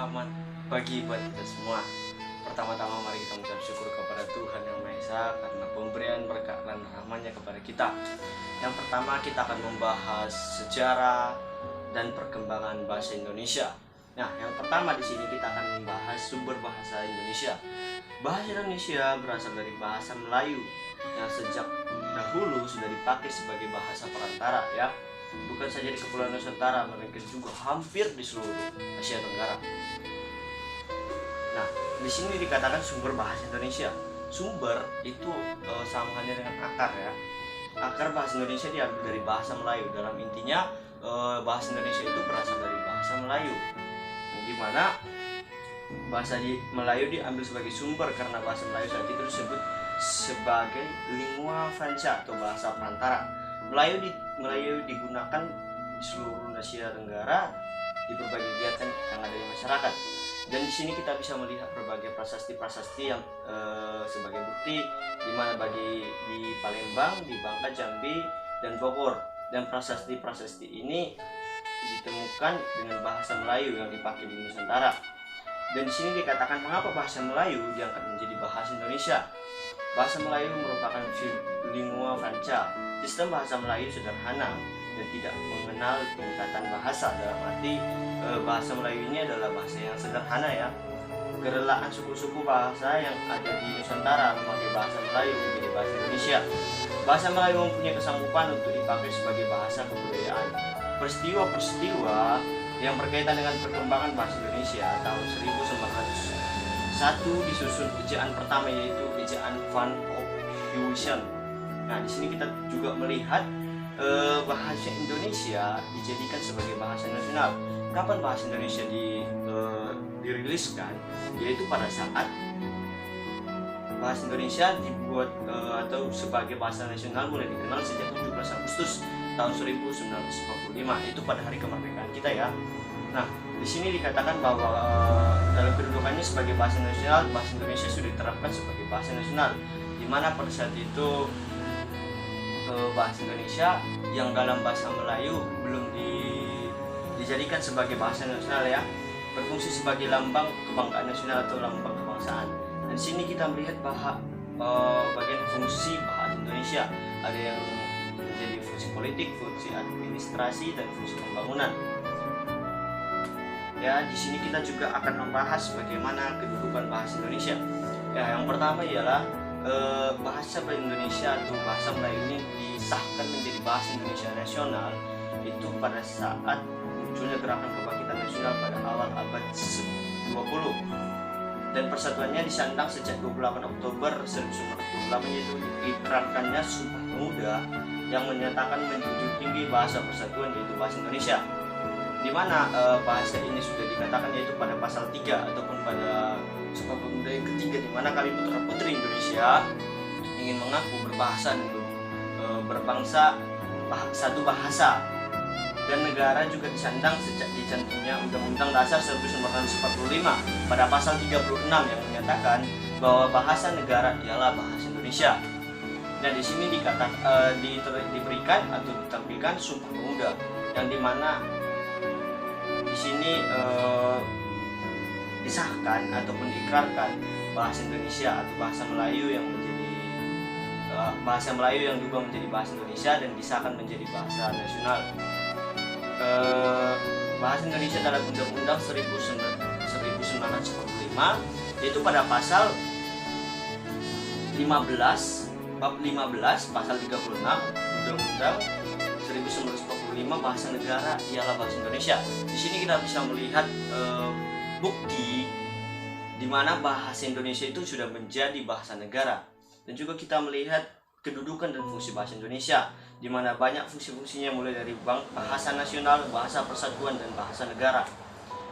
Selamat pagi buat kita semua. Pertama-tama mari kita mengucap syukur kepada Tuhan Yang Maha Esa karena pemberian berkat dan rahmat-Nya kepada kita. Yang pertama kita akan membahas sejarah dan perkembangan bahasa Indonesia. Nah, yang pertama di sini kita akan membahas sumber bahasa Indonesia. Bahasa Indonesia berasal dari bahasa Melayu yang sejak dahulu sudah dipakai sebagai bahasa perantara ya. Bukan saja di Kepulauan Nusantara, melainkan juga hampir di seluruh Asia Tenggara. Nah, di sini dikatakan sumber bahasa Indonesia. Sumber itu sama halnya dengan akar ya. Akar bahasa Indonesia diambil dari bahasa Melayu. Dalam intinya bahasa Indonesia itu berasal dari bahasa Melayu. Di mana bahasa Melayu diambil sebagai sumber karena bahasa Melayu saat itu disebut sebagai lingua franca atau bahasa perantara. Melayu digunakan di seluruh Asia Tenggara di berbagai kegiatan yang ada di masyarakat. Dan di sini kita bisa melihat berbagai prasasti-prasasti yang sebagai bukti di mana di Palembang, di Bangka, Jambi, dan Bogor. Dan prasasti-prasasti ini ditemukan dengan bahasa Melayu yang dipakai di Nusantara. Dan di sini dikatakan mengapa bahasa Melayu diangkat menjadi bahasa Indonesia. Bahasa Melayu merupakan lingua franca. Sistem bahasa Melayu sederhana dan tidak mengenal tingkatan bahasa. Dalam arti bahasa Melayu ini adalah bahasa yang sederhana ya. Kerelaan suku-suku bahasa yang ada di Nusantara memakai bahasa Melayu menjadi bahasa Indonesia. Bahasa Melayu mempunyai kesanggupan untuk dipakai sebagai bahasa kebudayaan. Peristiwa-peristiwa yang berkaitan dengan perkembangan bahasa Indonesia tahun 1901 disusun ejaan pertama yaitu ejaan Van Ophuijsen. Nah, di sini kita juga melihat bahasa Indonesia dijadikan sebagai bahasa nasional. Kapan bahasa Indonesia diriliskan? Yaitu pada saat bahasa Indonesia dibuat atau sebagai bahasa nasional mulai dikenal sejak 17 Agustus tahun 1945. Itu pada hari kemerdekaan kita ya. Nah, di sini dikatakan bahwa dalam kedudukannya sebagai bahasa nasional, bahasa Indonesia sudah diterapkan sebagai bahasa nasional, di mana pada saat itu bahasa Indonesia yang dalam bahasa Melayu belum dijadikan sebagai bahasa nasional ya, berfungsi sebagai lambang kebanggaan nasional atau lambang kebangsaan. Dan di sini kita melihat bahwa bagian fungsi bahasa Indonesia ada yang menjadi fungsi politik, fungsi administrasi, dan fungsi pembangunan. Ya, di sini kita juga akan membahas bagaimana kedudukan bahasa Indonesia. Ya, yang pertama ialah bahasa Indonesia atau bahasa Melayu ini disahkan menjadi bahasa Indonesia nasional itu pada saat munculnya gerakan kebangkitan nasional pada awal abad 20 dan persatuannya disandang sejak 28 Oktober 1948 yaitu diikrarkannya Sumpah Pemuda yang menyatakan menjunjung tinggi bahasa persatuan yaitu bahasa Indonesia, di mana bahasa ini sudah dikatakan yaitu pada pasal 3 ataupun pada Sumpah Pemuda yang ketiga, di mana kami putra-putri Indonesia ingin mengaku berbahasa dan berbangsa satu bahasa dan negara juga disandang sejak dicantumnya Undang-Undang Dasar 1945 pada pasal 36 yang menyatakan bahwa bahasa negara ialah bahasa Indonesia. Dan di sini diberikan atau ditampilkan Sumpah Pemuda yang dimana di sini disahkan ataupun diikrarkan bahasa Indonesia atau bahasa Melayu yang menjadi bahasa Melayu yang juga menjadi bahasa Indonesia dan disahkan menjadi bahasa nasional. Bahasa Indonesia dalam Undang-Undang 1945 yaitu pada pasal 15 bab 15 pasal 36 Undang-Undang 1945 bahasa negara ialah bahasa Indonesia. Di sini kita bisa melihat bukti di mana bahasa Indonesia itu sudah menjadi bahasa negara, dan juga kita melihat kedudukan dan fungsi bahasa Indonesia di mana banyak fungsi-fungsinya mulai dari bahasa nasional, bahasa persatuan, dan bahasa negara.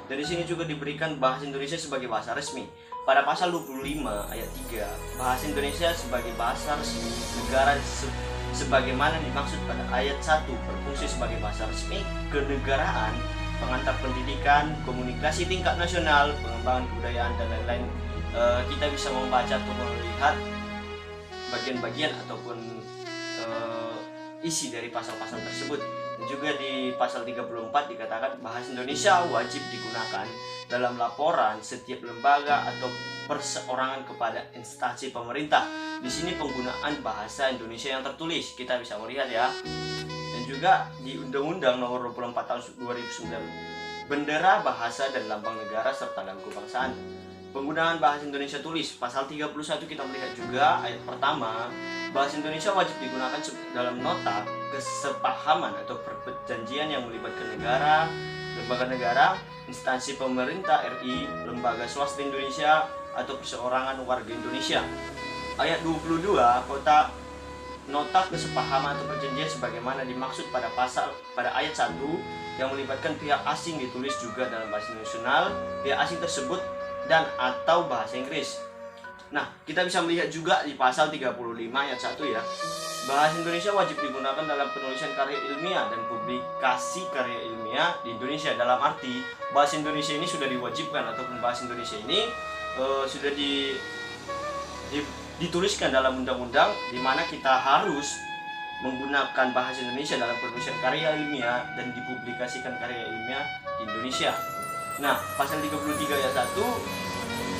Dan di sini juga diberikan bahasa Indonesia sebagai bahasa resmi. Pada pasal 25 ayat 3, bahasa Indonesia sebagai bahasa resmi negara sebagaimana dimaksud pada ayat 1 berfungsi sebagai bahasa resmi kenegaraan, pengantar pendidikan, komunikasi tingkat nasional, pengembangan kebudayaan, dan lain-lain. Kita bisa membaca atau melihat bagian-bagian ataupun isi dari pasal-pasal tersebut. Dan juga di pasal 34 dikatakan bahasa Indonesia wajib digunakan dalam laporan setiap lembaga atau perseorangan kepada instansi pemerintah. Di sini penggunaan bahasa Indonesia yang tertulis kita bisa melihat ya. Dan juga di Undang-Undang Nomor 24 Tahun 2009, bendera, bahasa dan lambang negara serta lagu kebangsaan. Penggunaan bahasa Indonesia tulis, pasal 31 kita melihat juga ayat pertama, bahasa Indonesia wajib digunakan dalam nota kesepahaman atau perjanjian yang melibatkan negara, lembaga negara, instansi pemerintah RI, lembaga swasta Indonesia, atau perseorangan warga Indonesia. Ayat 22, kota nota kesepahaman atau perjanjian sebagaimana dimaksud pada ayat 1 yang melibatkan pihak asing ditulis juga dalam bahasa nasional pihak asing tersebut dan atau bahasa Inggris. Nah, kita bisa melihat juga di pasal 35 ayat 1 ya. Bahasa Indonesia wajib digunakan dalam penulisan karya ilmiah dan publikasi karya ilmiah di Indonesia. Dalam arti, bahasa Indonesia ini sudah diwajibkan ataupun bahasa Indonesia ini sudah dituliskan dalam undang-undang di mana kita harus menggunakan bahasa Indonesia dalam penulisan karya ilmiah dan dipublikasikan karya ilmiah di Indonesia. Nah, pasal 33 ayat 1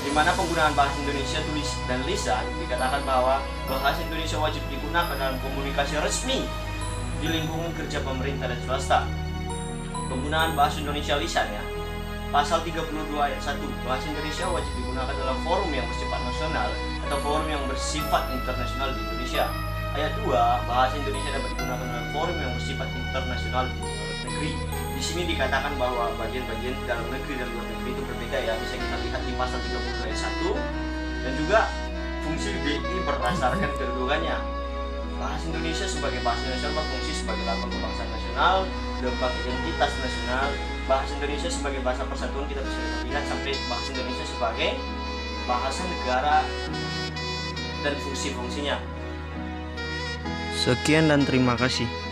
di mana penggunaan bahasa Indonesia tulis dan lisan dikatakan bahwa bahasa Indonesia wajib digunakan dalam komunikasi resmi di lingkungan kerja pemerintah dan swasta. Penggunaan bahasa Indonesia lisan ya. Pasal 32 ayat 1, bahasa Indonesia wajib digunakan dalam forum yang bersifat nasional atau forum yang bersifat internasional di Indonesia. Ayat 2, bahasa Indonesia dapat digunakan dalam forum yang bersifat internasional di luar negeri. Di sini dikatakan bahwa bagian-bagian dalam negeri dan luar negeri itu berbeda ya. Bisa kita lihat di pasal 30 ayat 1 dan juga fungsi BI berdasarkan kedudukannya. Bahasa Indonesia sebagai bahasa nasional berfungsi sebagai lambang kebangsaan nasional, lambang identitas nasional. Bahasa Indonesia sebagai bahasa persatuan kita bisa lihat sampai bahasa Indonesia sebagai bahasa negara dan fungsi-fungsinya. Sekian dan terima kasih.